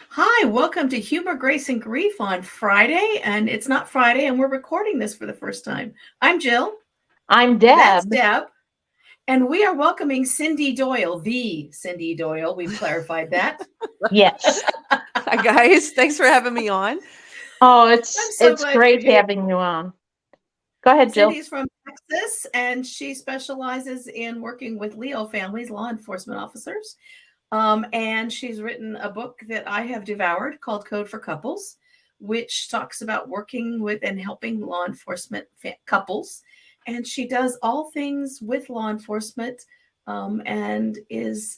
Hi, welcome to Humor, Grace, and Grief on Friday. And it's not Friday, and we're recording this for the first time. I'm Jill. I'm That's Deb. Deb. And we are welcoming Cyndi Doyle, the Cyndi Doyle. We've clarified that. Yes. Hi guys, thanks for having me on. Oh, I'm it's so it's glad you're great here. having you on. Go ahead, Jill. Cyndi's from Texas, and she specializes in working with Leo families, law enforcement officers. And she's written a book that I have devoured called Code for Couples, which talks about working with and helping law enforcement couples. And she does all things with law enforcement and is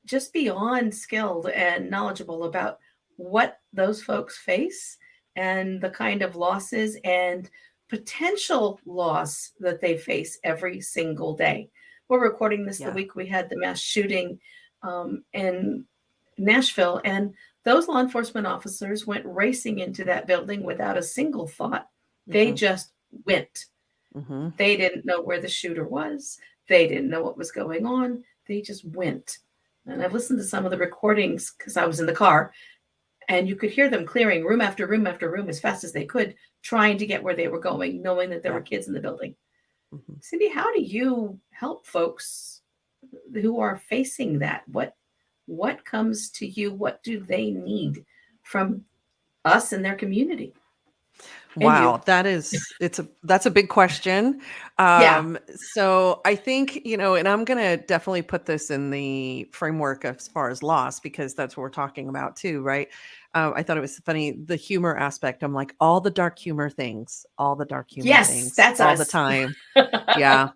just beyond skilled and knowledgeable about what those folks face and the kind of losses and potential loss that they face every single day. We're recording this the week we had the mass shooting in Nashville, and those law enforcement officers went racing into that building without a single thought. They just went. They didn't know where the shooter was. They didn't know what was going on. They just went. And I've listened to some of the recordings because I was in the car, and you could hear them clearing room after room after room as fast as they could, trying to get where they were going, knowing that there were kids in the building. Cyndi, how do you help folks who are facing that? What comes to you? What do they need from us and their community? Wow, that's a big question. Yeah. So I think, and I'm gonna definitely put this in the framework as far as loss, because that's what we're talking about too, right? I thought it was funny, the humor aspect. I'm like, all the dark humor things, all the dark humor Yes, things, that's all us. the time. Yeah,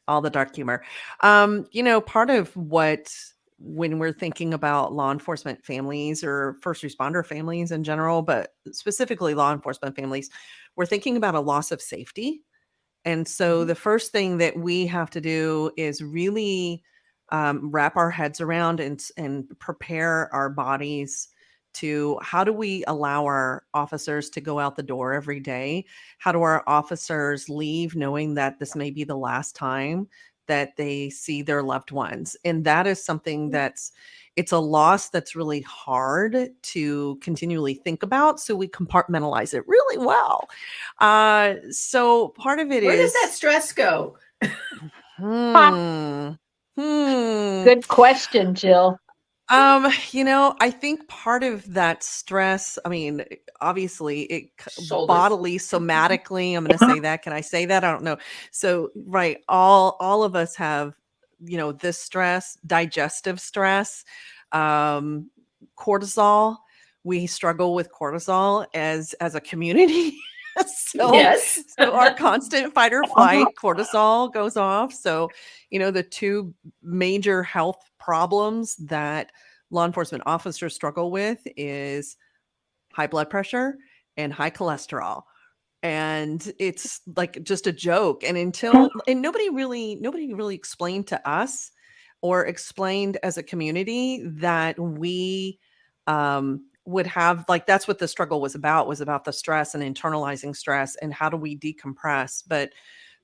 all the dark humor. Part of what when we're thinking about law enforcement families or first responder families in general, but specifically law enforcement families, we're thinking about a loss of safety. And so the first thing that we have to do is really wrap our heads around and prepare our bodies to how do we allow our officers to go out the door every day? How do our officers leave knowing that this may be the last time that they see their loved ones? And that is something it's a loss that's really hard to continually think about. So we compartmentalize it really well. So part of it Where does is that stress go? hmm. Hmm. Good question, Jill. I think part of that stress, I mean, obviously Shoulders. bodily, somatically, I'm going to say that. Can I say that? I don't know. So, right. All of us have, this stress, digestive stress, cortisol. We struggle with cortisol as a community. Yes. So our constant fight or flight cortisol goes off. So, the two major health problems that law enforcement officers struggle with is high blood pressure and high cholesterol. And it's like just a joke. And nobody really explained to us or explained as a community that we would have, like, that's what the struggle was about the stress and internalizing stress and how do we decompress. But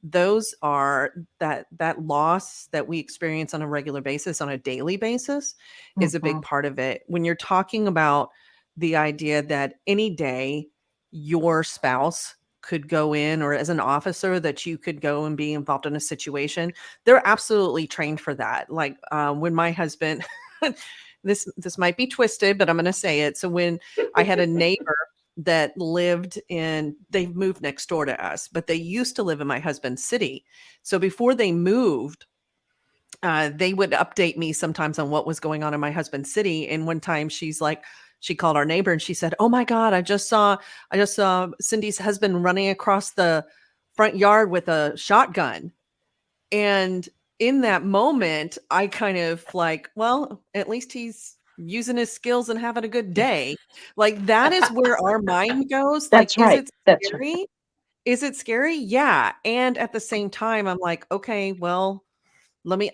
those are that loss that we experience on a regular basis, on a daily basis, is a big part of it. When you're talking about the idea that any day your spouse could go in, or as an officer that you could go and be involved in a situation, they're absolutely trained for that. Like when my husband this might be twisted, but I'm going to say it. So when I had a neighbor that they've moved next door to us, but they used to live in my husband's city. So before they moved, they would update me sometimes on what was going on in my husband's city. And one time she called our neighbor and she said, "Oh my God, I just saw Cyndi's husband running across the front yard with a shotgun." And in that moment, I kind of like, well, at least he's using his skills and having a good day. Like that is where our mind goes. Like, That's right. That's scary? right. Is it scary? Yeah. And at the same time, I'm like, okay, well,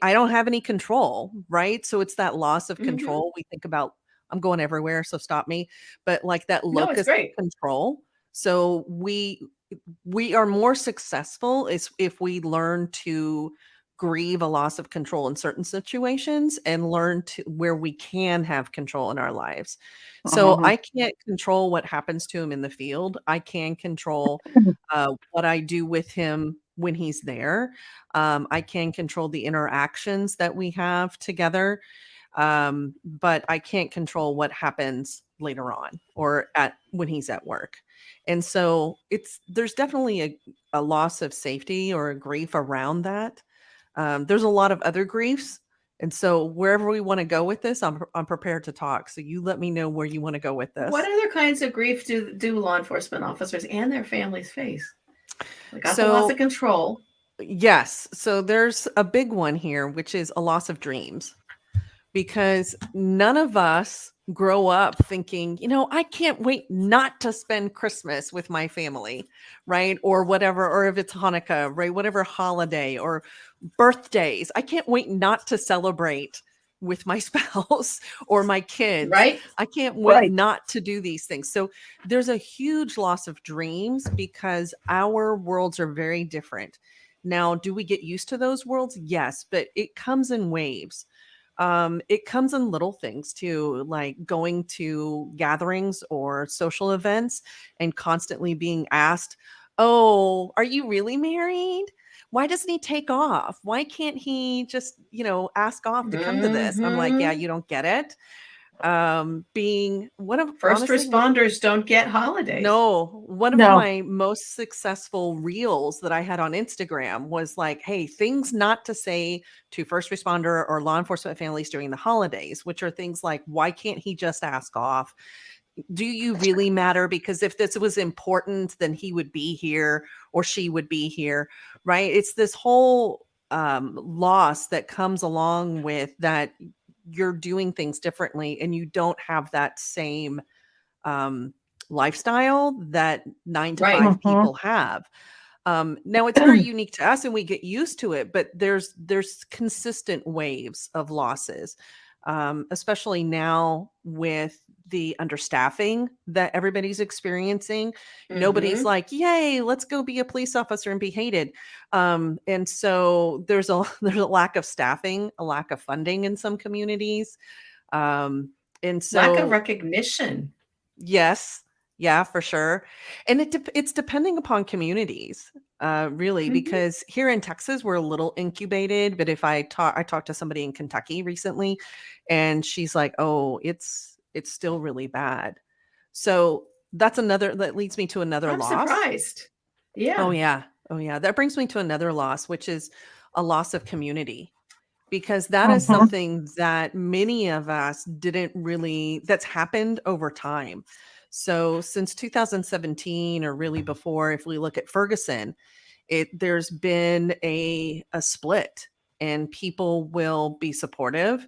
I don't have any control, right? So it's that loss of control. We think about, I'm going everywhere, so stop me. But like that No, it's locus of great. control. So we are more successful if we learn to grieve a loss of control in certain situations and learn to where we can have control in our lives. So I can't control what happens to him in the field. I can control what I do with him when he's there. I can control the interactions that we have together, but I can't control what happens later on or at when he's at work. And so there's definitely a loss of safety or a grief around that. There's a lot of other griefs. And so wherever we want to go with this, I'm prepared to talk. So you let me know where you want to go with this. What other kinds of grief do law enforcement officers and their families face? We got the So- loss of control. Yes. So there's a big one here, which is a loss of dreams. Because none of us grow up thinking, I can't wait not to spend Christmas with my family, right? Or whatever, or if it's Hanukkah, right? Whatever holiday or birthdays, I can't wait not to celebrate with my spouse or my kids. Right? I can't wait Right. not to do these things. So there's a huge loss of dreams because our worlds are very different. Now, do we get used to those worlds? Yes, but it comes in waves. It comes in little things too, like going to gatherings or social events and constantly being asked, "Oh, are you really married? Why doesn't he take off? Why can't he just, ask off to come to this?" I'm like, "Yeah, Mhm. you don't get it." Being one of First honestly, responders don't get holidays. no, one of No. my most successful reels that I had on Instagram was like, hey, things not to say to first responder or law enforcement families during the holidays, which are things like, why can't he just ask off? Do you really matter? Because if this was important, then he would be here or she would be here, right? It's this whole loss that comes along with that you're doing things differently and you don't have that same um, lifestyle that 9 to Right. 5 Mhm. people have. Now it's very unique to us and we get used to it, but there's consistent waves of losses, especially now with the understaffing that everybody's experiencing. Nobody's Mhm. like, yay, let's go be a police officer and be hated. And so there's a there's a lack of staffing, a lack of funding in some communities. And Lack of so recognition. yes. Yeah, for sure. And it's depending upon communities, really, Mhm. because here in Texas, we're a little incubated. But if I talked to somebody in Kentucky recently, and she's like, "Oh, it's still really bad." So that leads me to another I'm loss. surprised. Oh Yeah. yeah, oh yeah. That brings me to another loss, which is a loss of community because that is Mhm. something that many of us didn't really that's happened over time. So since 2017 or really before, if we look at Ferguson, there's been a split and people will be supportive.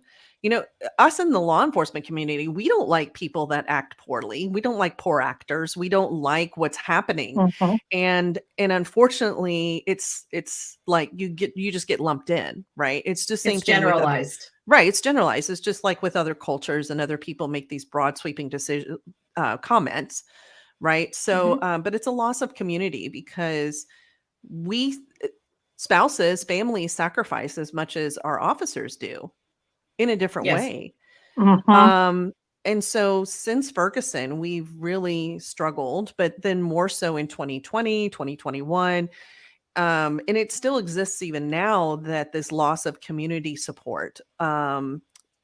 Us in the law enforcement community, we don't like people that act poorly. We don't like poor actors. We don't like what's happening. Mhm. And unfortunately, it's like you just get lumped in, right? It's just same It's thing with other, generalized. right? It's generalized. It's just like with other cultures and other people make these broad sweeping decision comments, right? So, Mhm. but it's a loss of community because we spouses, families sacrifice as much as our officers do in a different Yes. way. Mhm. And so since Ferguson, we've really struggled, but then more so in 2020, 2021. And it still exists even now that this loss of community support,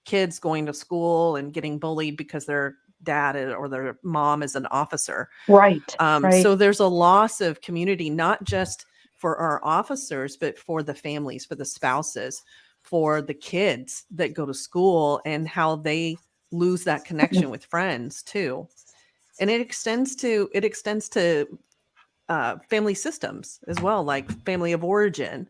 kids going to school and getting bullied because their dad or their mom is an officer. Right. Right. So there's a loss of community, not just for our officers, but for the families, for the spouses, for the kids that go to school and how they lose that connection with friends too. And it extends to family systems as well, like family of origin,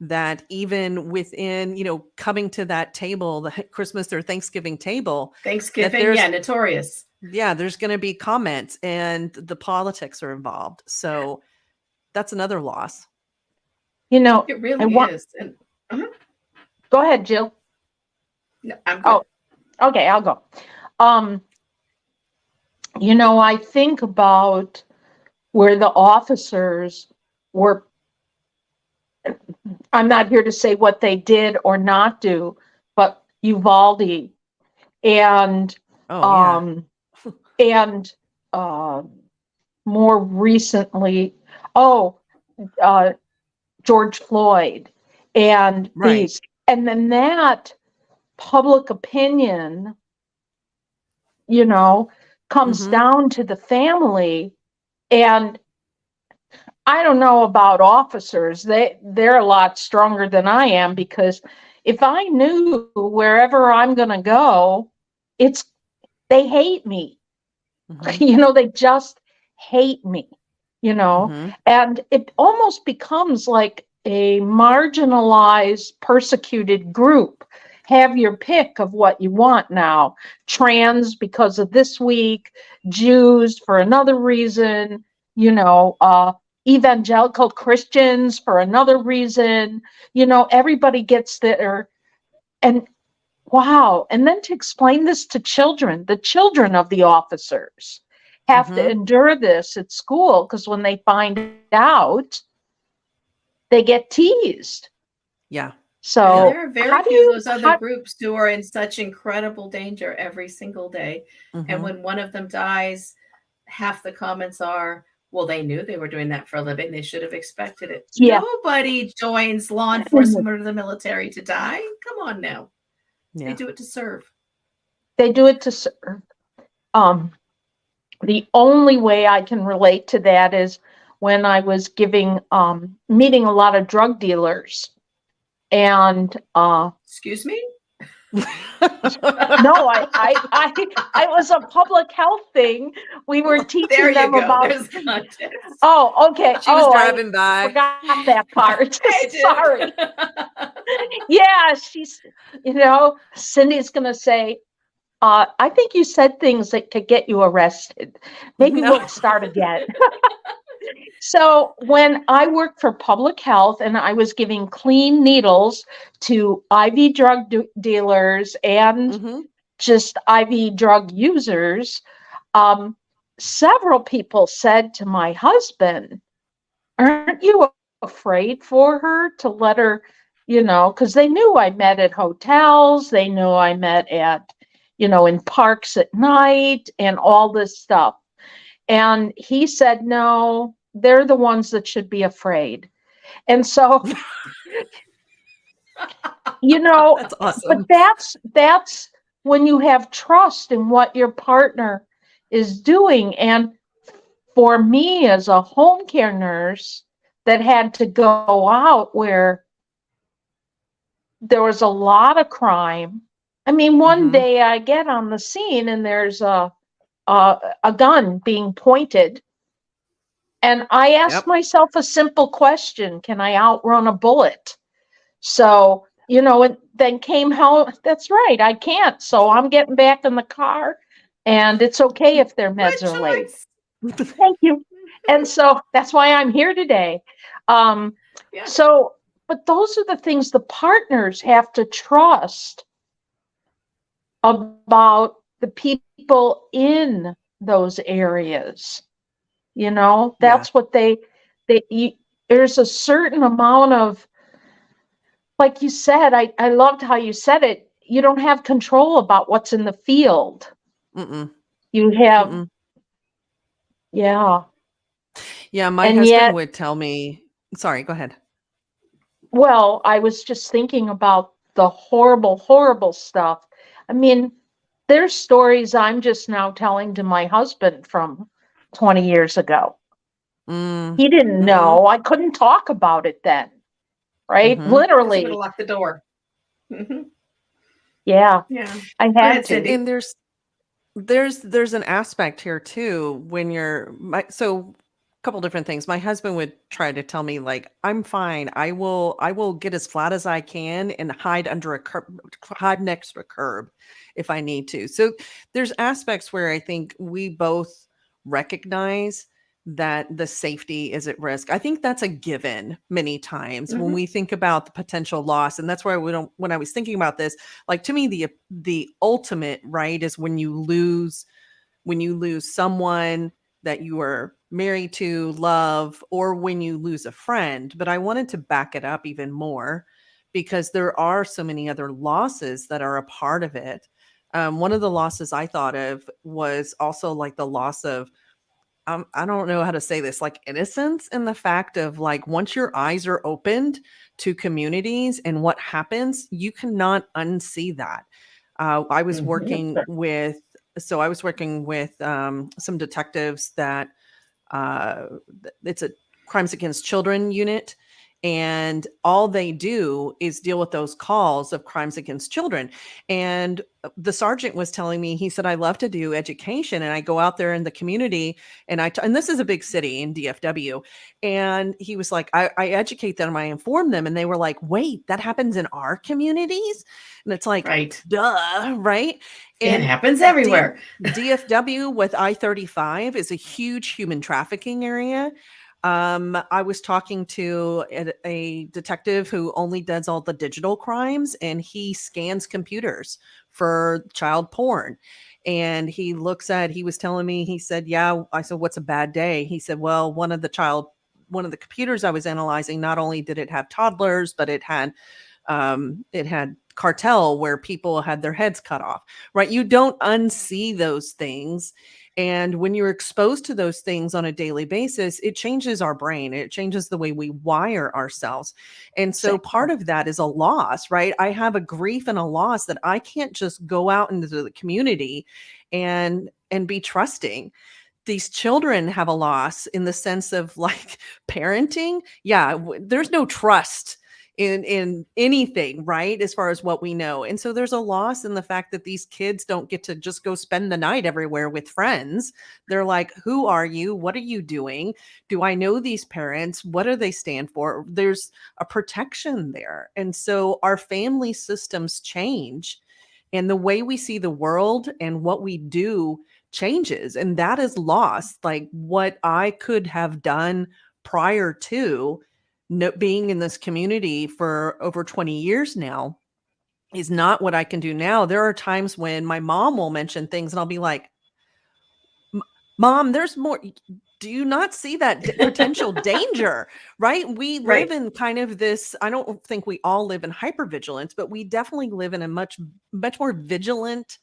that even within, coming to that table, the Christmas or Thanksgiving table, that Thanksgiving, yeah, notorious. there's going to be comments and the politics are involved. So that's another loss. It It I really want. is. And Mhm. Go ahead, Jill. No, I'm good. Oh, okay, I'll go. Um, I think about where the officers were I'm not here to say what they did or not do, but Uvalde and Oh yeah. and more recently, uh, George Floyd and Right. and then that public opinion, comes Mhm. down to the family. And I don't know about officers. They're a lot stronger than I am, because if I knew wherever I'm going to go, they hate me. Mhm. They just hate me, Mhm. and it almost becomes like a marginalized, persecuted group. Have your pick of what you want now. Trans because of this week, Jews for another reason, evangelical Christians for another reason. Everybody gets their, and wow. And then to explain this to children, the children of the officers have to Mhm. endure this at school, because when they find out, they get teased. Yeah. And Yeah. So there are very how do few of you, those other groups who are in such incredible danger every single day. And Mhm. when one of them dies, half the comments are, well, they knew they were doing that for a living. They should have expected it. yeah, Nobody joins law enforcement or the military to die. Come on now. They Yeah. do it to serve. they do it to serve. Um, the only way I can relate to that is when I was meeting a lot of drug dealers. And Excuse me? no, I was a public health thing. We were There teaching you them go. about. There's context. Oh, okay. She was I driving by. forgot that part. Hey, Sorry. Deb. Yeah, Cindy's gonna say, I think you said things that could get you arrested. Maybe No. we'll start again. So when I worked for public health and I was giving clean needles to IV drug dealers and Mhm. just IV drug users, several people said to my husband, aren't you afraid for her to let her, because they knew I met at hotels, they knew I met at, in parks at night and all this stuff. And he said, no, they're the ones that should be afraid. And so, That's but awesome. that's when you have trust in what your partner is doing. And for me as a home care nurse that had to go out where there was a lot of crime. I mean, one Mhm. day I get on the scene and there's a gun being pointed, and I asked Yep. myself a simple question: can I outrun a bullet? So, and then came home. That's right, I can't. So I'm getting back in the car, and it's okay if their Good meds are late. choice. Thank you. And so that's why I'm here today. Um, Yeah. so, but those are the things the partners have to trust about the people in those areas. Yeah. That's what there's a certain amount of, like you said, I loved how you said it. You don't have control about what's in the field. Mm-mm. You have, Mm-mm. yeah. Yeah, my And husband yet, would tell me, sorry, go ahead. well, I was just thinking about the horrible, horrible stuff. I mean, there's stories I'm just now telling to my husband from 20 years ago. Mm. He didn't Mhm. know. I couldn't talk about it then, right? Mhm. Because you would have Literally. locked the door. Hmm. Yeah, Yeah. I Go had ahead, to. Cyndi. And there's an aspect here too when so a couple different things. My husband would try to tell me like, I'm fine. I will get as flat as I can and hide under a curb, hide next to a curb if I need to. So there's aspects where I think we both recognize that the safety is at risk. I think that's a given many times when Hmm. we think about the potential loss. And that's why when I was thinking about this, like to me, the ultimate right is when you lose someone that you are married to, love, or when you lose a friend. But I wanted to back it up even more because there are so many other losses that are a part of it. One of the losses I thought of was also like the loss of, I don't know how to say this, like innocence, in the fact of like once your eyes are opened to communities and what happens, you cannot unsee that. I was working with, so I was working with some detectives that it's a crimes against children unit, and all they do is deal with those calls of crimes against children. And the sergeant was telling me, he said, I love to do education, and I go out there in the community, and and this is a big city in DFW. And he was like, I educate them, I inform them. And they were like, wait, that happens in our communities? And it's like, Right. duh, right? It And happens everywhere. DFW with I-35 is a huge human trafficking area. I was talking to a detective who only does all the digital crimes, and he scans computers for child porn. And he was telling me, he said, yeah, I said, what's a bad day? He said, well, one of the computers I was analyzing, not only did it have toddlers, but it had cartel where people had their heads cut off, right? You don't unsee those things. And when you're exposed to those things on a daily basis, it changes our brain. It changes the way we wire ourselves. And so part of that is a loss, right? I have a grief and a loss that I can't just go out into the community and be trusting. These children have a loss in the sense of like parenting. Yeah, there's no trust in anything, right? As far as what we know. And so there's a loss in the fact that these kids don't get to just go spend the night everywhere with friends. They're like, who are you? What are you doing? Do I know these parents? What do they stand for? There's a protection there. And so our family systems change, and the way we see the world and what we do changes. And that is lost. Like what I could have done prior to being in this community for over 20 years now is not what I can do now. There are times when my mom will mention things and I'll be like, Mom, there's more. Do you not see that potential danger, right? We live in kind of this, I don't think we all live in hypervigilance, but we definitely live in a much more vigilant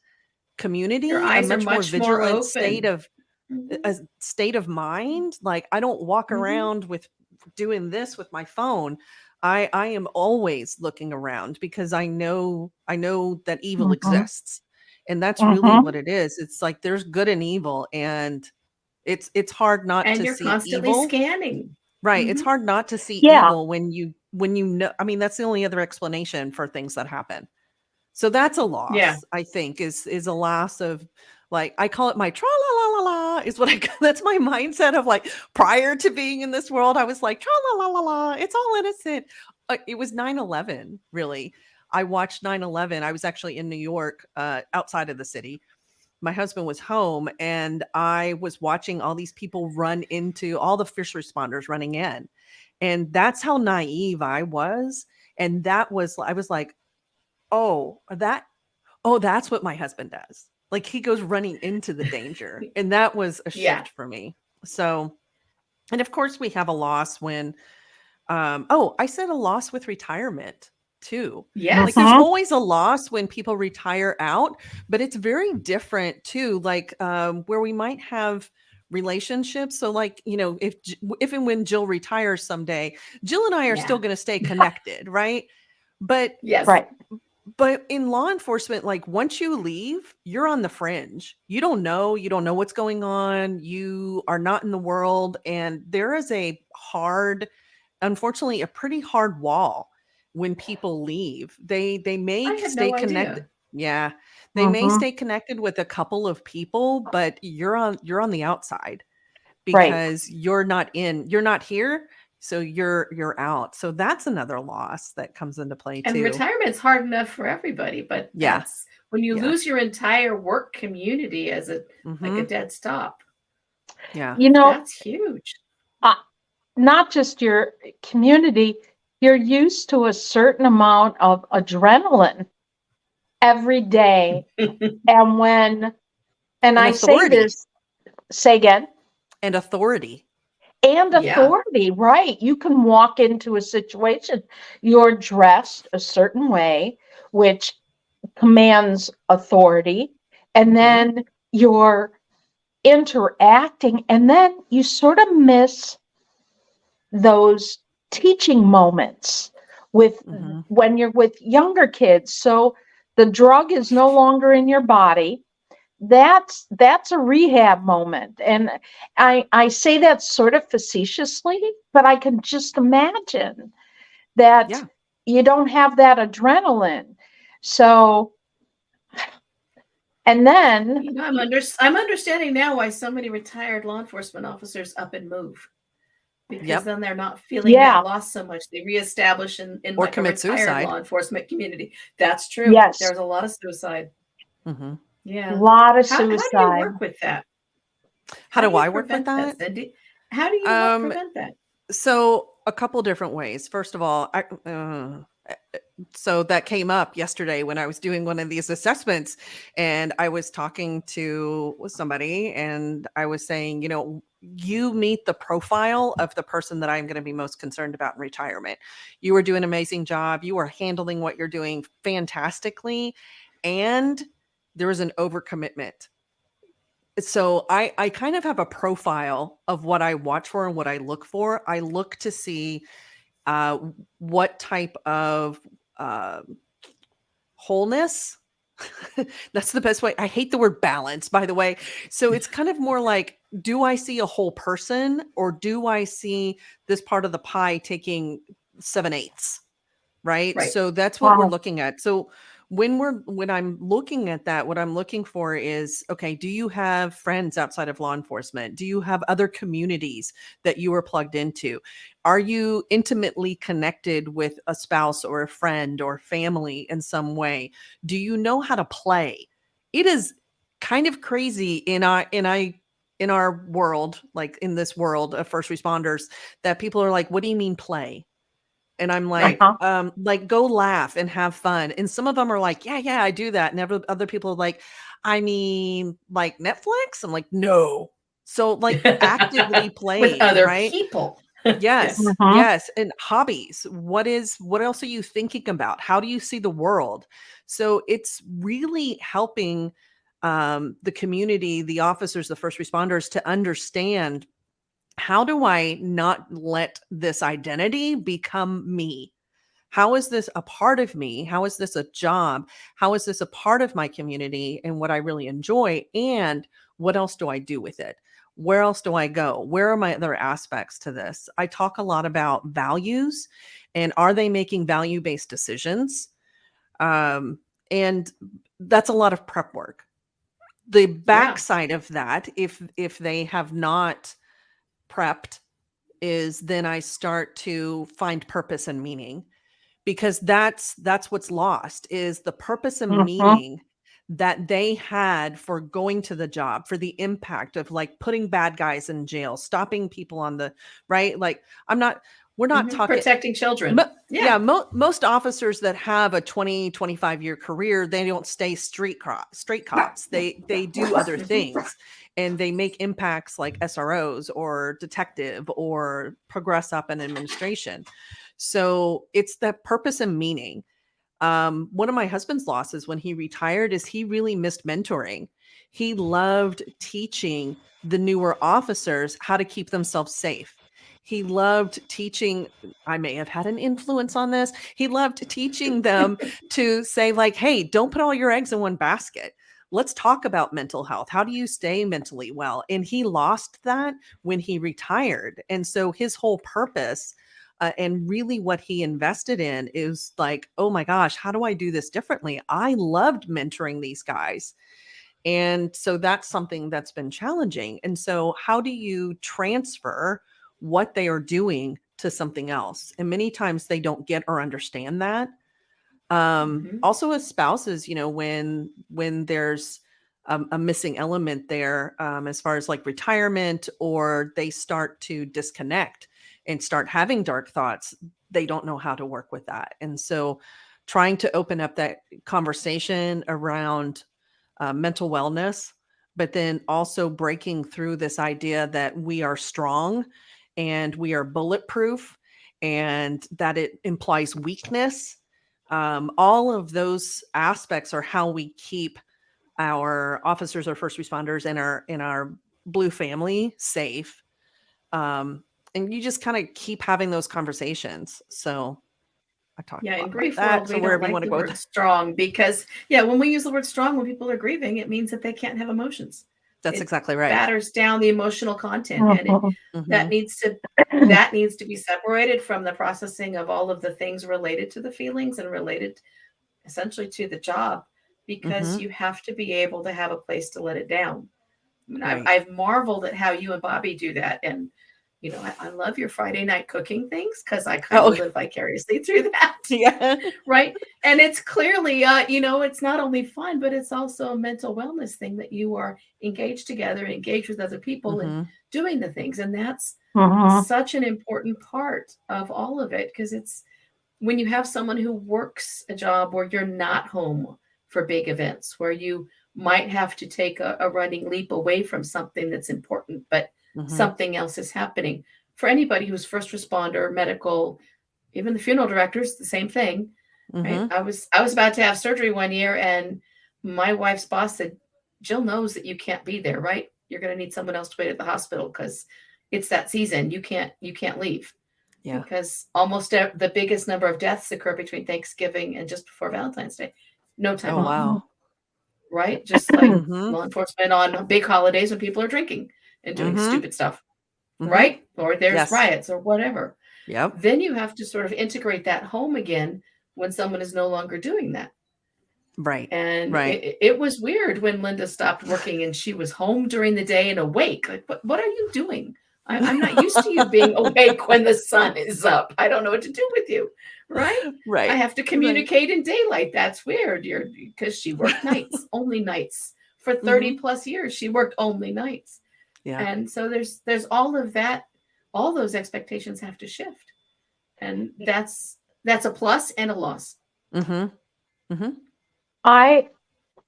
community, Your a eyes are much more much more vigilant open. state of mind. Like I don't walk around with doing this with my phone. I am always looking around because I know that evil exists. And that's really what it is. It's like there's good and evil, and it's hard not And to you're see constantly evil. scanning. Right. It's hard not to see Yeah. evil when you know, I mean, that's the only other explanation for things that happen. So that's a loss, Yeah. I think, is a loss of, like, I call it my tra la la la la is what that's my mindset of like prior to being in this world. I was like, tra la la la la, it's all innocent. It was 9/11, really. I watched 9/11. I was actually in New York, outside of the city. My husband was home, and I was watching all these people run into all the first responders running in. And that's how naive I was. And I was like, oh, that's what my husband does. Like he goes running into the danger. And that was a Yeah. shift for me. So, and of course we have a loss when, I said a loss with retirement too. Yes. Like there's always a loss when people retire out, but it's very different too. Like, where we might have relationships. So like, if and when Jill retires someday, Jill and I are still going to stay connected. Right. But Yes. Right. But in law enforcement, like once you leave, you're on the fringe. You don't know what's going on. You are not in the world. And there is unfortunately, a pretty hard wall when people leave. They I may had stay no connected. idea. Yeah. They may stay connected with a couple of people, but you're on the outside because you're not here. So you're out. So that's another loss that comes into play And too. retirement's hard enough for everybody, but Yeah. that's when you lose your entire work community as like a dead stop. Yeah. That's huge. Not just your community, you're used to a certain amount of adrenaline every day. And I say authority. this, say again. And authority. And Yeah. authority, right? You can walk into a situation, you're dressed a certain way, which commands authority, and then you're interacting, and then you sort of miss those teaching moments with when you're with younger kids. So the drug is no longer in your body. That's a rehab moment. And I say that sort of facetiously, but I can just imagine that Yeah. you don't have that adrenaline. So, and then You know, I'm understanding now why so many retired law enforcement officers up and move, because Yep. then they're not feeling Yeah. that loss so much. They reestablish in Or like a commit retired suicide. law enforcement community. That's true. Yes. There's a lot of suicide. Mm-hmm. a Yeah. lot of How do you suicide. work with that? How do you I work with prevent that? Cyndi? How do you help prevent that? So a couple different ways. First of all, so that came up yesterday when I was doing one of these assessments, and I was talking to somebody, and I was saying, you know, you meet the profile of the person that I'm going to be most concerned about in retirement. You are doing an amazing job. You are handling what you're doing fantastically, and there is an overcommitment. So I kind of have a profile of what I watch for and what I look for. I look to see what type of wholeness. That's the best way. I hate the word balance, by the way. So it's kind of more like, do I see a whole person, or do I see this part of the pie taking 7/8? Right. Right. So that's what we're Wow. looking at. So when I'm looking at that, what I'm looking for is, okay, do you have friends outside of law enforcement? Do you have other communities that you are plugged into? Are you intimately connected with a spouse or a friend or family in some way? Do you know how to play? It is kind of crazy in our world, like in this world of first responders, that people are like, what do you mean play? And I'm Right. like, go laugh and have fun. And some of them are like, yeah, I do that. And other people are like, I mean, like Netflix? I'm like, no. So like actively With playing, other right? people. Yes, Yeah. yes. And hobbies. What else are you thinking about? How do you see the world? So it's really helping the community, the officers, the first responders to understand, how do I not let this identity become me? How is this a part of me? How is this a job? How is this a part of my community and what I really enjoy? And what else do I do with it? Where else do I go? Where are my other aspects to this? I talk a lot about values, and are they making value-based decisions? And that's a lot of prep work. The Yeah. backside of that, if they have not prepped, is then I start to find purpose and meaning, because that's what's lost, is the purpose and meaning that they had for going to the job, for the impact of like putting bad guys in jail, stopping people on the right. Like we're not talking Protecting children. yeah, most officers that have a 20-25 year career, they don't stay straight cops. They do other things, and they make impacts like SROs or detective or progress up in administration. So it's that purpose and meaning. One of my husband's losses when he retired is he really missed mentoring. He loved teaching the newer officers how to keep themselves safe. He loved teaching, I may have had an influence on this. He loved teaching them to say, like, hey, don't put all your eggs in one basket. Let's talk about mental health. How do you stay mentally well? And he lost that when he retired. And so his whole purpose, and really what he invested in, is like, oh my gosh, how do I do this differently? I loved mentoring these guys. And so that's something that's been challenging. And so how do you transfer what they are doing to something else? And many times they don't get or understand that. Also as spouses, you know, when there's a missing element there, as far as like retirement, or they start to disconnect and start having dark thoughts, they don't know how to work with that. And so trying to open up that conversation around mental wellness, but then also breaking through this idea that we are strong and we are bulletproof and that it implies weakness. All of those aspects are how we keep our officers or first responders and our blue family safe. And you just kind of keep having those conversations. So I talked Yeah, a lot in about grief that. world, So we don't wherever you like want to the go with word that. strong because, yeah, when we use the word strong, when people are grieving, it means that they can't have emotions. That's It exactly right. batters down the emotional content, and Mhm. that Mhm. needs to be separated from the processing of all of the things related to the feelings and related essentially to the job, because Mhm. you have to be able to have a place to let it down. I mean, Right. I've marveled at how you and Bobby do that. And, I love your Friday night cooking things because I kind Oh, of live vicariously through that. yeah. Right. And it's clearly, it's not only fun, but it's also a mental wellness thing that you are engaged together, engaged with other people and Mhm. doing the things. And that's Mhm. such an important part of all of it, because it's when you have someone who works a job where you're not home for big events, where you might have to take a running leap away from something that's important, but Mhm. something else is happening. For anybody who's first responder, medical, even the funeral directors, the same thing, right? Mhm. I was about to have surgery one year, and my wife's boss said, "Jill knows that you can't be there, right? You're going to need someone else to wait at the hospital because it's that season. You can't leave." Yeah. Because almost the biggest number of deaths occur between Thanksgiving and just before Valentine's Day. No time Oh, off, wow. right? Just like Mhm. law enforcement on big holidays when people are drinking and doing Mhm. stupid stuff, Mhm. right? Or there's Yes. riots or whatever. Yep. Then you have to sort of integrate that home again when someone is no longer doing that. Right. And Right. it was weird when Linda stopped working and she was home during the day and awake. Like, what are you doing? I'm not used to you being awake when the sun is up. I don't know what to do with you, right? I Right. have to Right. communicate in daylight. That's weird. Because she worked nights, only nights. For 30 Mhm. plus years, she worked only nights. Yeah. And so there's all of that, all those expectations have to shift. And that's a plus and a loss. Mhm. Mhm. I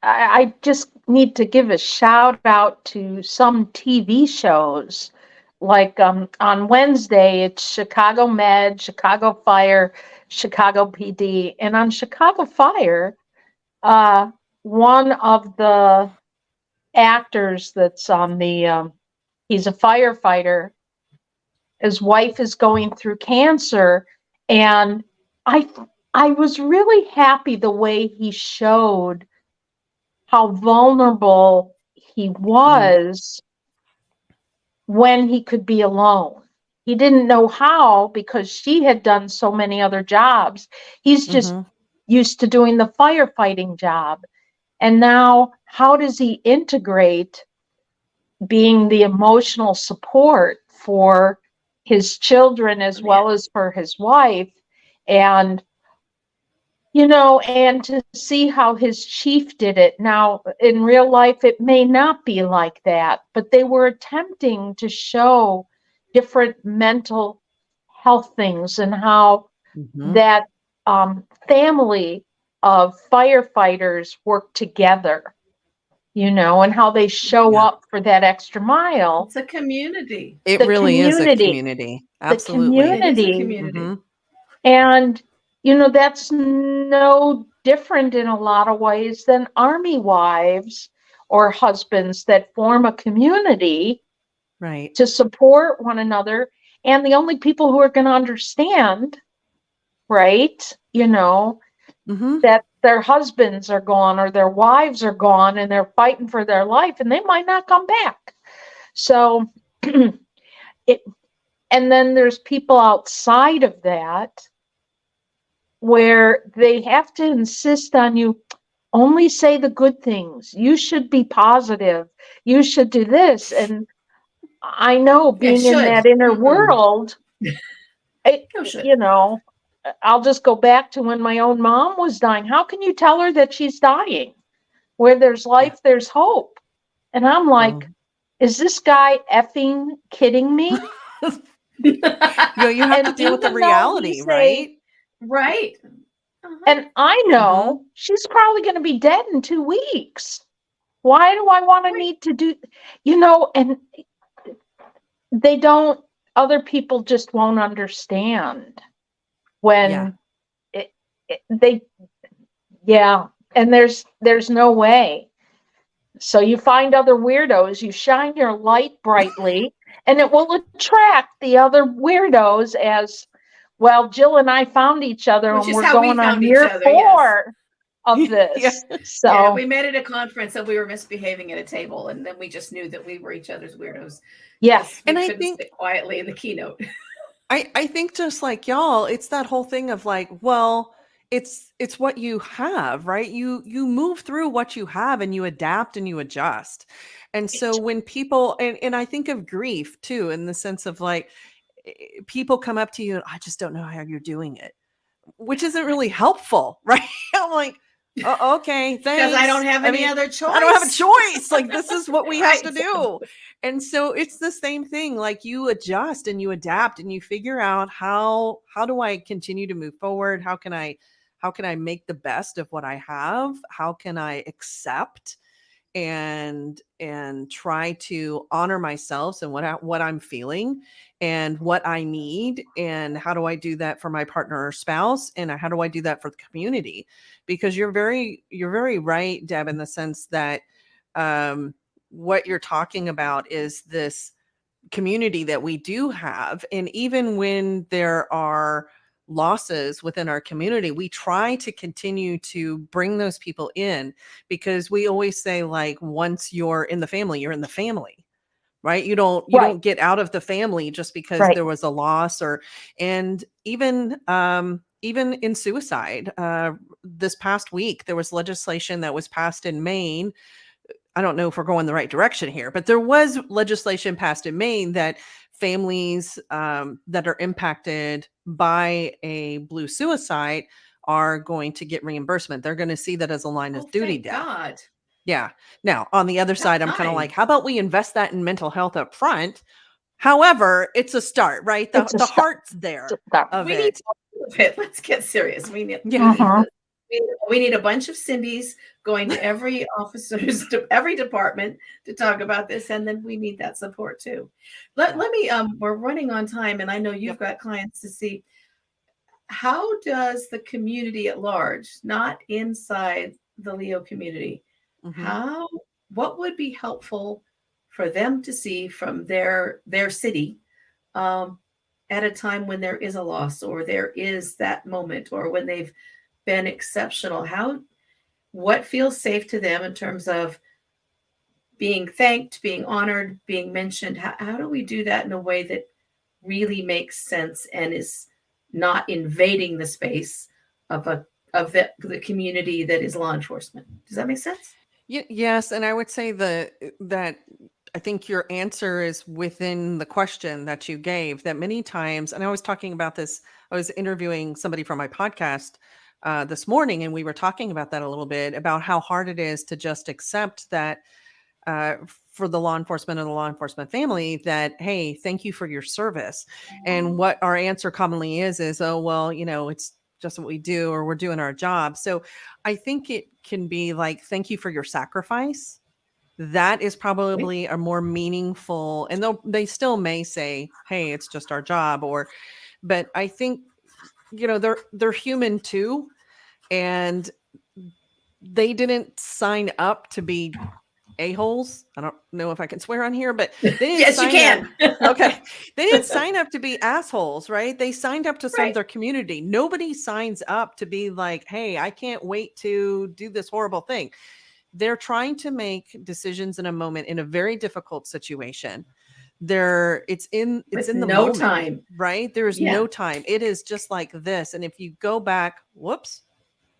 I just need to give a shout out to some TV shows. Like on Wednesday, it's Chicago Med, Chicago Fire, Chicago PD. And on Chicago Fire, uh, one of the actors that's on he's a firefighter. His wife is going through cancer. And I, I was really happy the way he showed how vulnerable he Mm. was when he could be alone. He didn't know how because she had done so many other jobs. He's just Mhm. used to doing the firefighting job. And now, how does he integrate being the emotional support for his children as Yeah. well as for his wife? And and to see how his chief did it. Now, in real life, it may not be like that, but they were attempting to show different mental health things and how Mhm. that family of firefighters work together, and how they show Yeah. up for that extra mile. It's a community. It The really is a community, community. the Absolutely. It is a community. community. Mhm. And, that's no different in a lot of ways than Army wives or husbands that form a community Right. to support one another. And the only people who are going to understand, right, Mhm. that their husbands are gone or their wives are gone and they're fighting for their life and they might not come back. So, it, and then there's people outside of that where they have to insist on you only say the good things. You should be positive. You should do this. And I know Yeah, being in should. that inner Mm-mm. world, No should. I'll just go back to when my own mom was dying. How can you tell her that she's dying? Where there's Yeah. life, there's hope. And I'm like, Um, is this guy effing kidding me? you have to And deal with the even though reality, he's saying, right? Right. Uh-huh. and I Mhm. know she's probably going to be dead in 2 weeks. why do I want to need to do, and they don't, other people just won't understand when they, and there's no way. So you find other weirdos, you shine your light brightly, and it will attract the other weirdos as, well, Jill and I found each other Which and is we're how we going on found each year other, yes. 4 of this. Yeah. So Yeah, we met at a conference and we were misbehaving at a table, and then we just knew that we were each other's weirdos. yes. We And I couldn't think sit quietly in the keynote. I think just like y'all, it's that whole thing of like, well, it's what you have, right? You move through what you have and you adapt and you adjust. And so when people and I think of grief too, in the sense of like people come up to you and I just don't know how you're doing it, which isn't really helpful, right? I'm like, oh, okay, thanks. Because I don't have any mean, other choice. I don't have a choice. Like, this is what we have to Right. do. And so it's the same thing. Like, you adjust and you adapt and you figure out how do I continue to move forward? How can I make the best of what I have? How can I accept and try to honor myself and what I'm feeling and what I need, and how do I do that for my partner or spouse, and how do I do that for the community? Because you're very right, Deb, in the sense that what you're talking about is this community that we do have, and even when there are losses within our community, we try to continue to bring those people in, because we always say, like, once you're in the family, you're in the family, right? You don't get out of the family just because there was a loss. Or and even in suicide, this past week there was legislation that was passed in Maine. I don't know if we're going the right direction here, but there was legislation passed in Maine that families that are impacted by a blue suicide are going to get reimbursement. They're going to see that as a line of duty thank death. God. Yeah. Now, on the other side, I'm kind of time. like, how about we invest that in mental health up front? However, it's a start, right? The heart's there of We it. need it. Let's get serious. We need Uh-huh. we need a bunch of Cindys going to every officers, to every department, to talk about this, and then we need that support too. Let me we're running on time, and I know you've got clients to see. How does the community at large, not inside the Leo community, Mhm. what would be helpful for them to see from their city um, at a time when there is a loss, or there is that moment, or when they've been exceptional? What feels safe to them in terms of being thanked, being honored, being mentioned? How do we do that in a way that really makes sense and is not invading the space of the community that is law enforcement? Does that make sense? Yes, and I would say that I think your answer is within the question that you gave, that many times, and I was talking about this, I was interviewing somebody from my podcast this morning, and we were talking about that a little bit, about how hard it is to just accept that for the law enforcement and the law enforcement family, that, hey, thank you for your service. And what our answer commonly is, oh, well, it's just what we do, or we're doing our job. So I think it can be like, thank you for your sacrifice. That is probably a more meaningful, and they still may say, hey, it's just our job, but I think, they're human too. And they didn't sign up to be a-holes. I don't know if I can swear on here, but they didn't Yes, you can. Okay. They didn't sign up to be assholes, right? They signed up to serve their community. Nobody signs up to be like, hey, I can't wait to do this horrible thing. They're trying to make decisions in a moment, in a very difficult situation. It's in the no moment, time. right? There's no time. It is just like this. And if you go back, whoops,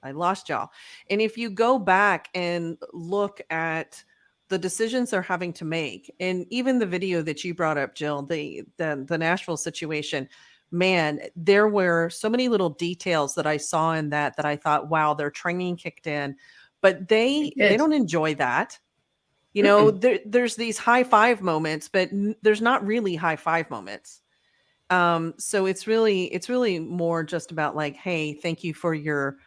I lost y'all. And if you go back and look at the decisions they're having to make, and even the video that you brought up, Jill, the Nashville situation, man, there were so many little details that I saw in that I thought, wow, their training kicked in, but they don't enjoy that. There's these high five moments, but there's not really high five moments. So it's really more just about like, hey, thank you for your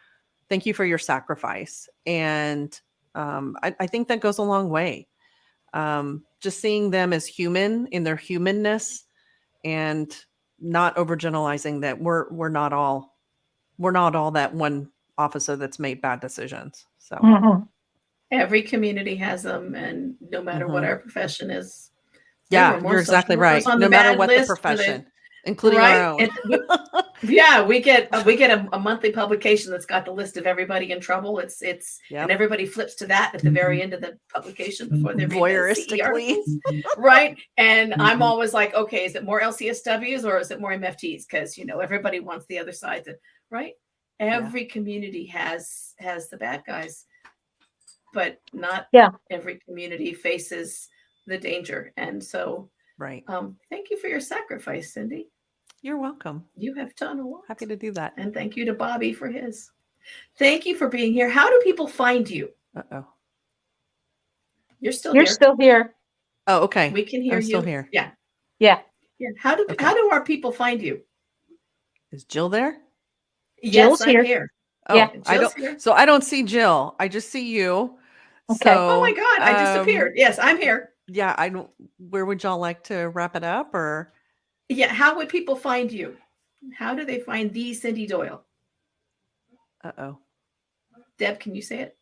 sacrifice. And I think that goes a long way. Just seeing them as human in their humanness and not overgeneralizing that we're not all that one officer that's made bad decisions. So Mhm. Every community has them, and no matter what Mhm. our profession is, there yeah, were more you're social exactly workers right. on No the matter bad what the list for profession, including our right. own. Yeah, we get a monthly publication that's got the list of everybody in trouble. It's Yep. and everybody flips to that at the very end of the publication before they read the CE Voyeuristically. articles, right? And I'm always like, okay, is it more LCSWs or is it more MFTs? Because everybody wants the other side to, right? Every community has the bad guys, but not Yeah. every community faces the danger. And so, Right. thank you for your sacrifice, Cyndi. You're welcome. You have done a lot. Happy to do that. And thank you to Bobby for his. Thank you for being here. How do people find you? Uh-oh. You're still You're here. still here. Oh, okay. We can hear I'm you. still here. Yeah. Yeah. Yeah. How do our people find you? Is Jill there? Jill's Yes, I'm here. Oh, Yeah. I Jill's don't. here. So I don't see Jill. I just see you. Okay. So, Oh my God, I disappeared. Yes, I'm here. Yeah, I don't. Where would y'all like to wrap it up, or? Yeah. How would people find you? How do they find the Cyndi Doyle? Uh-oh. Deb, can you say it?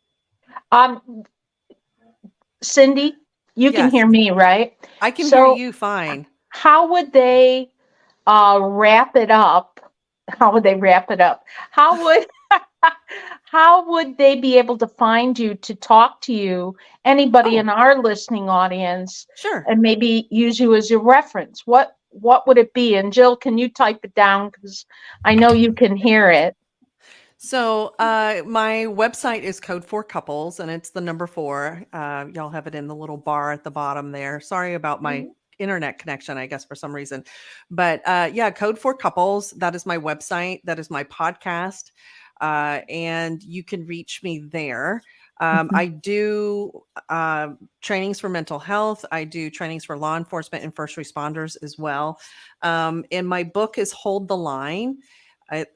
Cyndi, you can Yes. hear me, right? I can So- hear you fine. How would they wrap it up? How would they wrap it up? How would how would they be able to find you to talk to you? Anybody Oh. in our listening audience, Sure. and maybe use you as your reference. What would it be? And Jill, can you type it down because I know you can hear it. So my website is Code for Couples, and it's the number 4. Y'all have it in the little bar at the bottom there. Sorry about my internet connection, I guess, for some reason. But yeah, Code for Couples. That is my website. That is my podcast. And you can reach me there. I do trainings for mental health. I do trainings for law enforcement and first responders as well. And my book is Hold the Line. I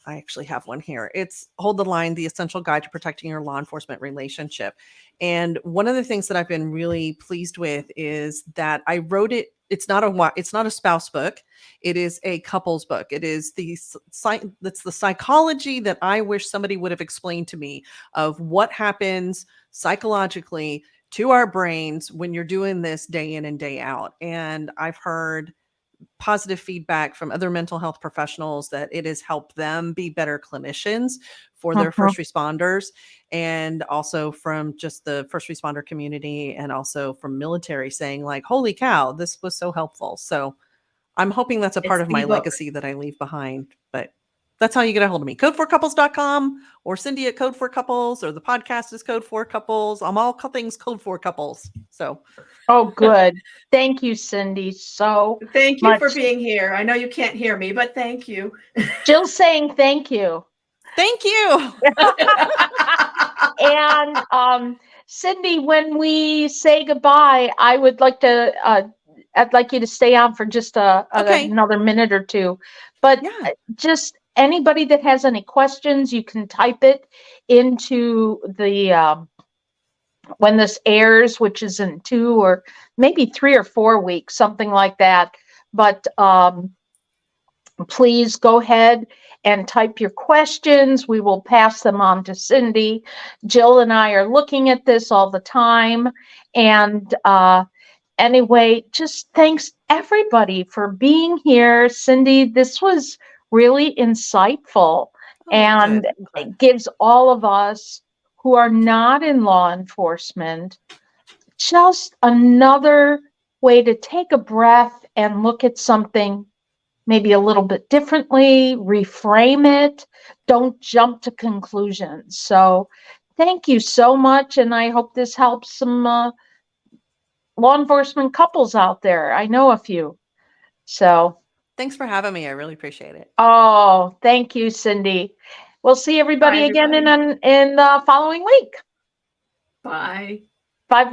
actually have one here. It's Hold the Line, The Essential Guide to Protecting Your Law Enforcement Relationship. And one of the things that I've been really pleased with is that I wrote it. It's not a spouse book. It is a couples book. It is that's the psychology that I wish somebody would have explained to me of what happens psychologically to our brains when you're doing this day in and day out. And I've heard positive feedback from other mental health professionals that it has helped them be better clinicians for their first responders, and also from just the first responder community, and also from military saying like, holy cow, this was so helpful. So I'm hoping that's a part It's of my the book. legacy that I leave behind. But that's how you get a hold of me. Codeforcouples.com, or Cyndi at Code for Couples, or the podcast is Code for Couples. I'm all things Code for Couples. So Oh, good. Thank you, Cyndi. So Thank you for much. being here. I know you can't hear me, but thank you. Jill's saying thank you. thank you. And Cyndi, when we say goodbye, I'd like you to stay on for just Okay. another minute or two. But Yeah. just anybody that has any questions, you can type it into the when this airs, which is in 2 or maybe 3 or 4 weeks, something like that. But please go ahead and type your questions. We will pass them on to Cyndi. Jill and I are looking at this all the time. And anyway, just thanks everybody for being here. Cyndi, this was really insightful, and good. I'm glad. it gives all of us who are not in law enforcement just another way to take a breath and look at something maybe a little bit differently, reframe it. Don't jump to conclusions. So thank you so much. And I hope this helps some law enforcement couples out there. I know a few. So, Thanks for having me. I really appreciate it. oh, thank you, Cyndi. We'll see everybody Bye, again everybody. in the following week. Bye.